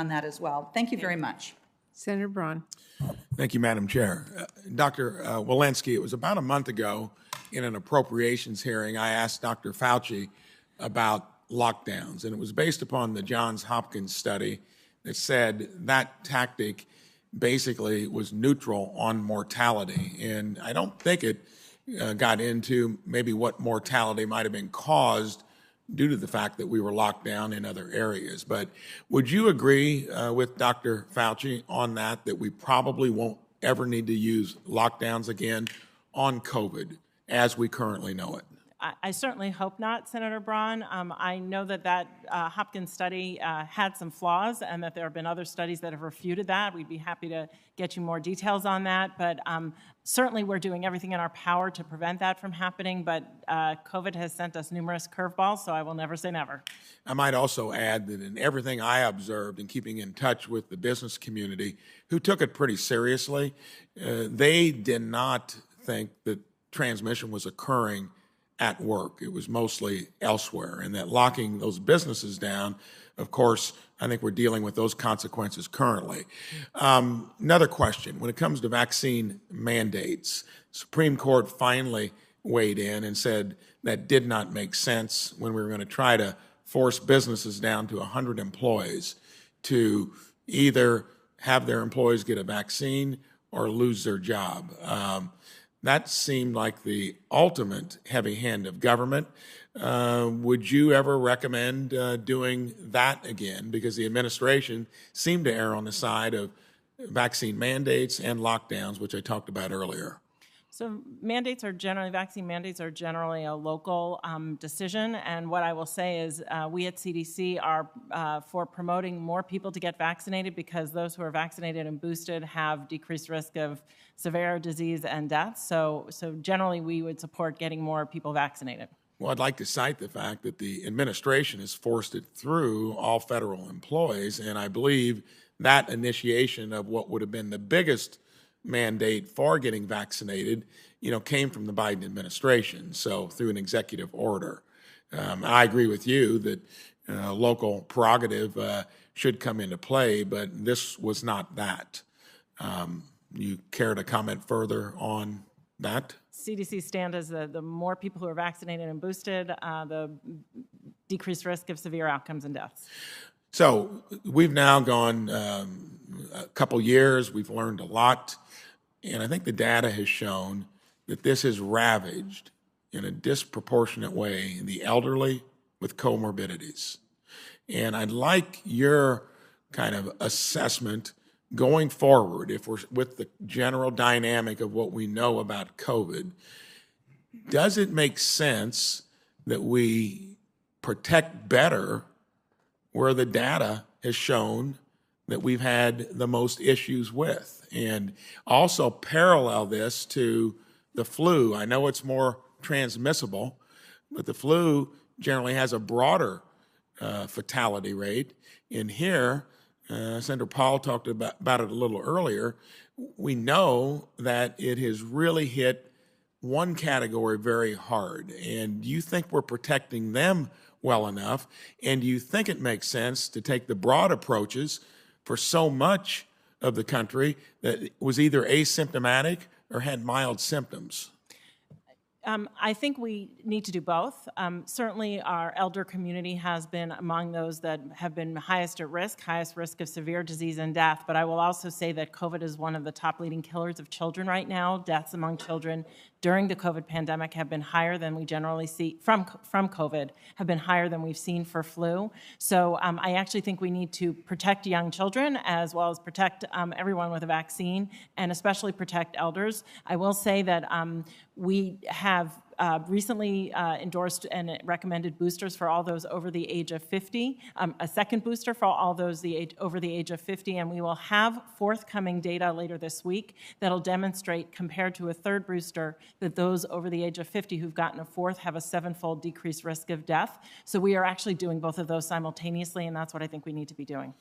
on that as well. Thank you very much. Senator Braun. Thank you, Madam Chair. Dr. Walensky, it was about a month ago in an appropriations hearing, I asked Dr. Fauci about lockdowns, and it was based upon the Johns Hopkins study that said that tactic basically was neutral on mortality. And I don't think it got into maybe what mortality might have been caused due to the fact that we were locked down in other areas. But would you agree with Dr. Fauci on that we probably won't ever need to use lockdowns again on COVID as we currently know it? I certainly hope not, Senator Braun. I know that Hopkins study had some flaws and that there have been other studies that have refuted that. We'd be happy to get you more details on that. But certainly we're doing everything in our power to prevent that from happening. But COVID has sent us numerous curveballs, so I will never say never. I might also add that in everything I observed in keeping in touch with the business community, who took it pretty seriously, they did not think that transmission was occurring at work. It was mostly elsewhere, and that locking those businesses down, of course, I think we're dealing with those consequences currently. Another question, when it comes to vaccine mandates, Supreme Court finally weighed in and said that did not make sense when we were going to try to force businesses down to 100 employees to either have their employees get a vaccine or lose their job. That seemed like the ultimate heavy hand of government. Would you ever recommend doing that again? Because the administration seemed to err on the side of vaccine mandates and lockdowns, which I talked about earlier. So vaccine mandates are generally a local decision. And what I will say is we at CDC are for promoting more people to get vaccinated because those who are vaccinated and boosted have decreased risk of severe disease and death. So generally we would support getting more people vaccinated. Well, I'd like to cite the fact that the administration has forced it through all federal employees. And I believe that initiation of what would have been the biggest mandate for getting vaccinated, came from the Biden administration. So through an executive order, I agree with you that local prerogative should come into play, but this was not that. You care to comment further on that? CDC stand is the more people who are vaccinated and boosted, the decreased risk of severe outcomes and deaths. So we've now gone a couple years, we've learned a lot, and I think the data has shown that this has ravaged in a disproportionate way the elderly with comorbidities. And I'd like your kind of assessment going forward, if we're with the general dynamic of what we know about COVID. Does it make sense that we protect better where the data has shown that we've had the most issues with? And also parallel this to the flu. I know it's more transmissible, but the flu generally has a broader fatality rate. In here, Senator Paul talked about it a little earlier. We know that it has really hit one category very hard. And do you think we're protecting them well enough? And do you think it makes sense to take the broad approaches for so much of the country that was either asymptomatic or had mild symptoms? I think we need to do both. Certainly our elder community has been among those that have been highest risk of severe disease and death. But I will also say that COVID is one of the top leading killers of children right now. Deaths among children during the COVID pandemic have been higher than we generally see from COVID, have been higher than we've seen for flu. So I actually think we need to protect young children as well as protect everyone with a vaccine, and especially protect elders. I will say that we have recently endorsed and recommended boosters for all those over the age of 50, a second booster for all those over the age of 50, and we will have forthcoming data later this week that'll demonstrate, compared to a third booster, that those over the age of 50 who've gotten a fourth have a 7-fold decreased risk of death. So we are actually doing both of those simultaneously, and that's what I think we need to be doing.